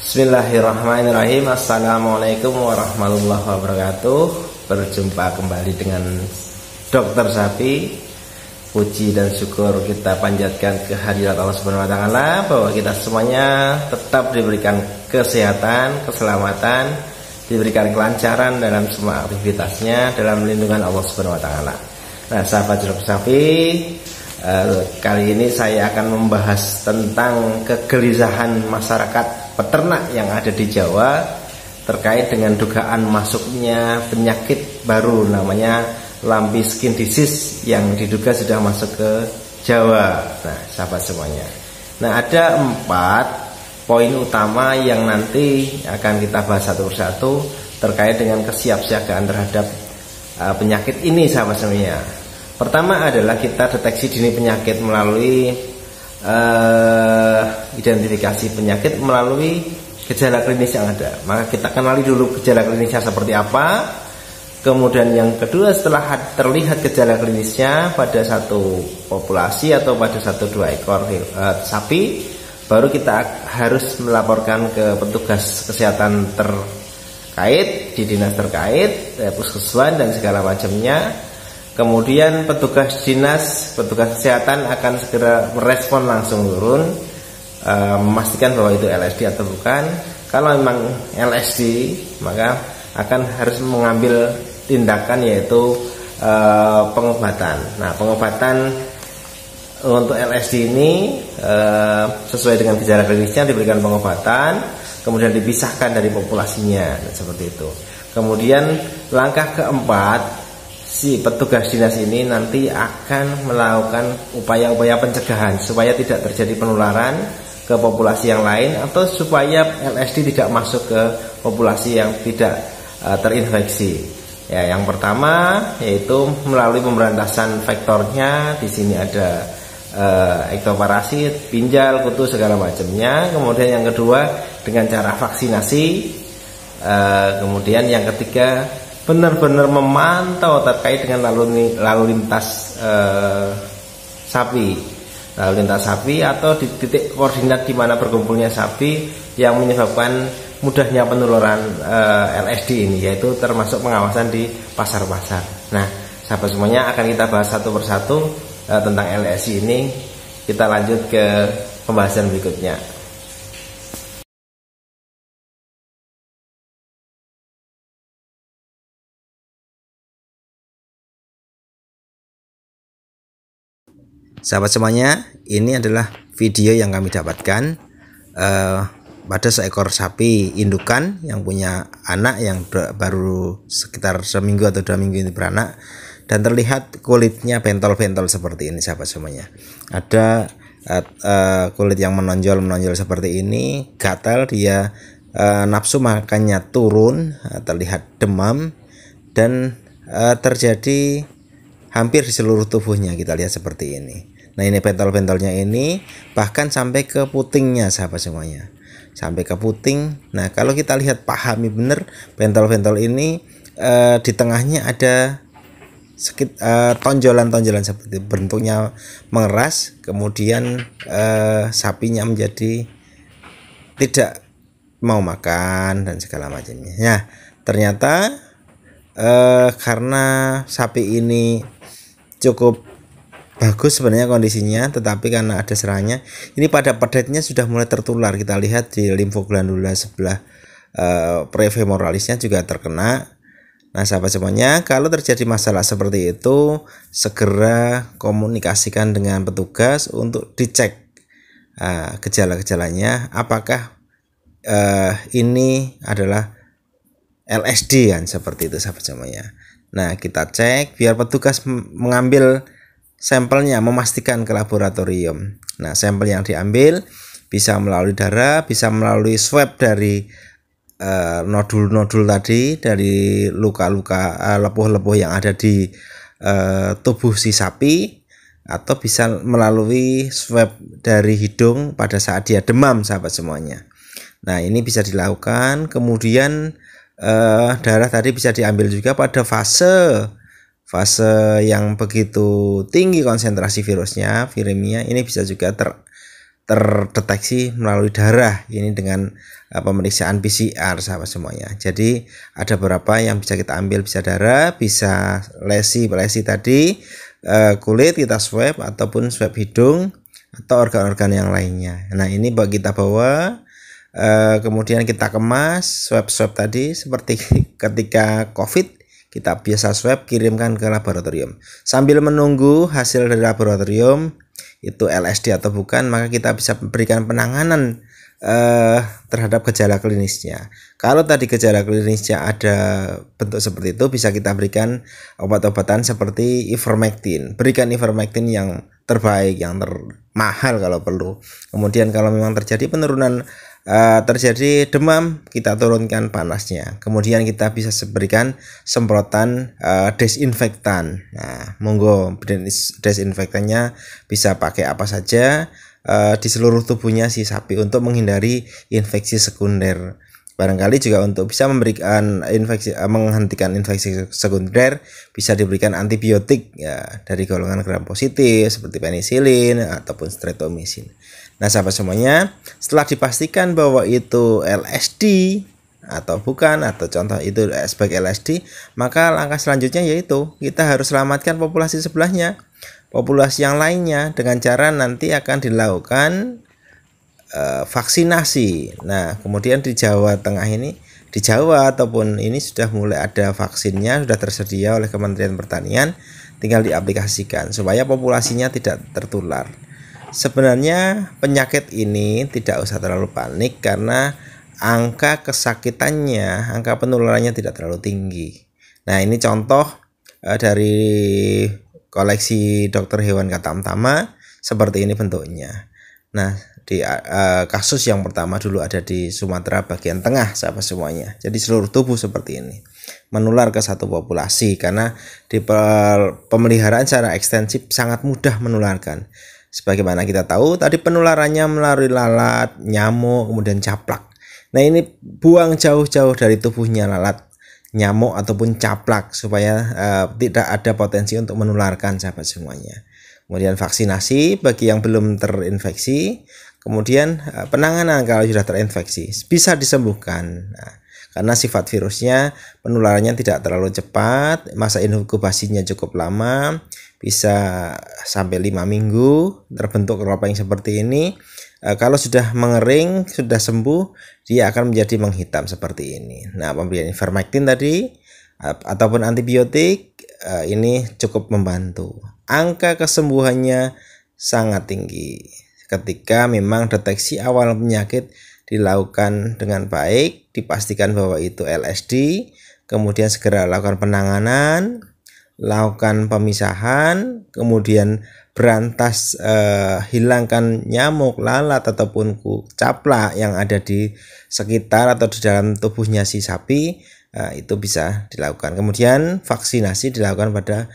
Bismillahirrahmanirrahim. Assalamualaikum warahmatullahi wabarakatuh. Berjumpa kembali dengan Dokter Sapi. Puji dan syukur kita panjatkan kehadirat Allah Subhanahu wa taala bahwa kita semuanya tetap diberikan kesehatan, keselamatan, diberikan kelancaran dalam semua aktivitasnya dalam lindungan Allah Subhanahu wa taala. Nah, sahabat Dokter Sapi, kali ini saya akan membahas tentang kegelisahan masyarakat peternak yang ada di Jawa terkait dengan dugaan masuknya penyakit baru namanya Lumpy Skin Disease yang diduga sudah masuk ke Jawa. Nah, sahabat semuanya. Nah, ada 4 poin utama yang nanti akan kita bahas satu persatu terkait dengan kesiapsiagaan terhadap penyakit ini, sahabat semuanya. Pertama adalah kita deteksi dini penyakit melalui identifikasi penyakit melalui gejala klinis yang ada. Maka kita kenali dulu gejala klinisnya seperti apa. Kemudian yang kedua, setelah terlihat gejala klinisnya pada satu populasi atau pada 1-2 ekor sapi, baru kita harus melaporkan ke petugas kesehatan terkait di dinas terkait, puskesmas dan segala macamnya. Kemudian petugas kesehatan akan segera merespon langsung turun, memastikan bahwa itu LSD atau bukan. Kalau memang LSD, maka akan harus mengambil tindakan yaitu pengobatan. Nah, pengobatan untuk LSD ini sesuai dengan gejala klinisnya diberikan pengobatan, kemudian dipisahkan dari populasinya, seperti itu. Kemudian langkah keempat, si petugas dinas ini nanti akan melakukan upaya-upaya pencegahan supaya tidak terjadi penularan ke populasi yang lain atau supaya LSD tidak masuk ke populasi yang tidak terinfeksi. Ya, yang pertama yaitu melalui pemberantasan vektornya. Di sini ada ektoparasit, pinjal, kutu segala macamnya. Kemudian yang kedua dengan cara vaksinasi. Kemudian yang ketiga benar-benar memantau terkait dengan lalu lintas sapi, atau di titik koordinat di mana berkumpulnya sapi yang menyebabkan mudahnya penularan LSD ini, yaitu termasuk pengawasan di pasar-pasar. Nah, sahabat semuanya, akan kita bahas satu persatu tentang LSD ini. Kita lanjut ke pembahasan berikutnya. Sahabat semuanya, ini adalah video yang kami dapatkan pada seekor sapi indukan yang punya anak yang baru sekitar seminggu atau 2 minggu ini beranak, dan terlihat kulitnya bentol-bentol seperti ini, sahabat semuanya. Ada kulit yang menonjol seperti ini, gatal, dia nafsu makannya turun, terlihat demam, dan terjadi hampir di seluruh tubuhnya, kita lihat seperti ini. Nah, ini bentol-bentolnya ini bahkan sampai ke putingnya, sahabat semuanya, sampai ke puting. Nah, kalau kita lihat, pahami benar, bentol-bentol ini di tengahnya ada tonjolan-tonjolan seperti itu. Bentuknya mengeras, kemudian sapinya menjadi tidak mau makan dan segala macamnya. Nah, ternyata karena sapi ini cukup bagus sebenarnya kondisinya, tetapi karena ada serangannya ini pada pedetnya sudah mulai tertular. Kita lihat di limfoglandula sebelah prefemoralisnya juga terkena. Nah, sahabat semuanya, kalau terjadi masalah seperti itu, segera komunikasikan dengan petugas untuk dicek gejala-gejalanya, apakah ini adalah LSD kan, seperti itu, sahabat semuanya. Nah, kita cek biar petugas mengambil sampelnya, memastikan ke laboratorium. Nah, sampel yang diambil bisa melalui darah, bisa melalui swab dari nodul-nodul tadi, dari luka-luka lepuh-lepuh yang ada di tubuh si sapi, atau bisa melalui swab dari hidung pada saat dia demam, sahabat semuanya. Nah, ini bisa dilakukan. Kemudian darah tadi bisa diambil juga pada fase yang begitu tinggi konsentrasi virusnya, viremia, ini bisa juga terdeteksi melalui darah ini dengan pemeriksaan PCR sahabat semuanya. Jadi ada beberapa yang bisa kita ambil, bisa darah, bisa lesi tadi, kulit kita swab ataupun swab hidung atau organ-organ yang lainnya. Nah ini kita bawa, kemudian kita kemas swab tadi seperti ketika COVID kita biasa swab, kirimkan ke laboratorium. Sambil menunggu hasil dari laboratorium itu LSD atau bukan, maka kita bisa berikan penanganan terhadap gejala klinisnya. Kalau tadi gejala klinisnya ada bentuk seperti itu, bisa kita berikan obat-obatan seperti ivermectin. Berikan ivermectin yang terbaik, yang termahal kalau perlu. Kemudian kalau memang terjadi penurunan, terjadi demam, kita turunkan panasnya. Kemudian kita bisa berikan semprotan desinfektan. Nah, monggo desinfektannya bisa pakai apa saja di seluruh tubuhnya si sapi untuk menghindari infeksi sekunder. Barangkali juga untuk bisa memberikan menghentikan infeksi sekunder, bisa diberikan antibiotik ya dari golongan gram positif seperti penisilin ataupun streptomycin. Nah sahabat semuanya, setelah dipastikan bahwa itu LSD atau bukan, atau contoh itu sebagai LSD, maka langkah selanjutnya yaitu kita harus selamatkan populasi sebelahnya, populasi yang lainnya, dengan cara nanti akan dilakukan vaksinasi. Nah kemudian di Jawa Tengah ini, di Jawa ataupun ini sudah mulai ada vaksinnya, sudah tersedia oleh Kementerian Pertanian, tinggal diaplikasikan supaya populasinya tidak tertular. Sebenarnya penyakit ini tidak usah terlalu panik karena angka kesakitannya, angka penularannya tidak terlalu tinggi. Nah ini contoh dari koleksi dokter hewan Katamtama, seperti ini bentuknya. Nah di kasus yang pertama dulu ada di Sumatera bagian tengah sahabat semuanya. Jadi seluruh tubuh seperti ini, menular ke satu populasi karena di pemeliharaan secara ekstensif sangat mudah menularkan. Sebagaimana kita tahu tadi penularannya melalui lalat, nyamuk, kemudian caplak. Nah ini buang jauh-jauh dari tubuhnya lalat, nyamuk ataupun caplak supaya tidak ada potensi untuk menularkan sahabat semuanya. Kemudian vaksinasi bagi yang belum terinfeksi, kemudian penanganan kalau sudah terinfeksi bisa disembuhkan. Nah, karena sifat virusnya penularannya tidak terlalu cepat, masa inkubasinya cukup lama, bisa sampai 5 minggu terbentuk keropeng seperti ini. Kalau sudah mengering, sudah sembuh, dia akan menjadi menghitam seperti ini. Nah pemberian ivermectin tadi ataupun antibiotik ini cukup membantu. Angka kesembuhannya sangat tinggi ketika memang deteksi awal penyakit dilakukan dengan baik, dipastikan bahwa itu LSD, kemudian segera lakukan penanganan, lakukan pemisahan, kemudian berantas hilangkan nyamuk, lalat ataupun caplak yang ada di sekitar atau di dalam tubuhnya si sapi, itu bisa dilakukan. Kemudian vaksinasi dilakukan pada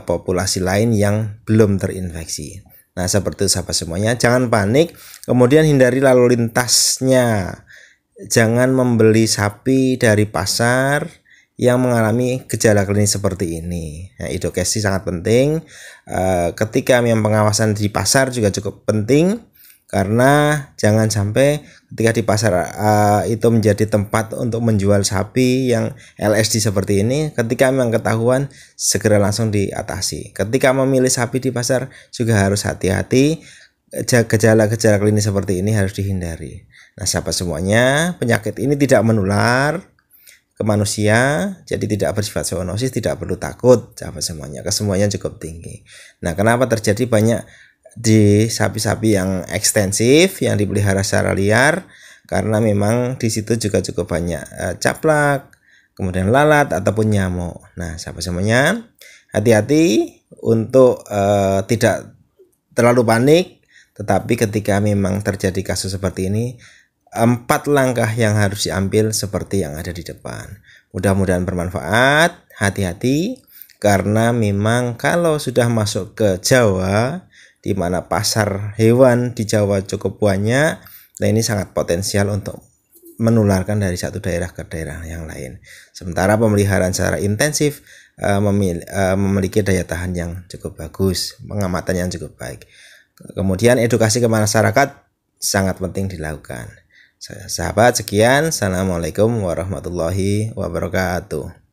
populasi lain yang belum terinfeksi. Nah seperti itu sahabat semuanya, jangan panik, kemudian hindari lalu lintasnya, jangan membeli sapi dari pasar yang mengalami gejala klinis seperti ini. Nah, edukasi sangat penting. Ketika memang pengawasan di pasar juga cukup penting, karena jangan sampai ketika di pasar itu menjadi tempat untuk menjual sapi yang LSD seperti ini. Ketika memang ketahuan, segera langsung diatasi. Ketika memilih sapi di pasar juga harus hati-hati. Gejala-gejala klinis seperti ini harus dihindari. Nah sahabat semuanya, penyakit ini tidak menular ke manusia, jadi tidak bersifat zoonosis, tidak perlu takut sahabat semuanya, kesembuhannya cukup tinggi. Nah kenapa terjadi banyak di sapi-sapi yang ekstensif yang dipelihara secara liar? Karena memang di situ juga cukup banyak caplak, kemudian lalat ataupun nyamuk. Nah sahabat semuanya, hati-hati untuk tidak terlalu panik. Tetapi ketika memang terjadi kasus seperti ini, 4 langkah yang harus diambil seperti yang ada di depan. Mudah-mudahan bermanfaat. Hati-hati karena memang kalau sudah masuk ke Jawa, di mana pasar hewan di Jawa cukup banyak, nah ini sangat potensial untuk menularkan dari satu daerah ke daerah yang lain. Sementara pemeliharaan secara intensif memiliki daya tahan yang cukup bagus, pengamatan yang cukup baik. Kemudian edukasi ke masyarakat sangat penting dilakukan. Sahabat, sekian. Assalamualaikum warahmatullahi wabarakatuh.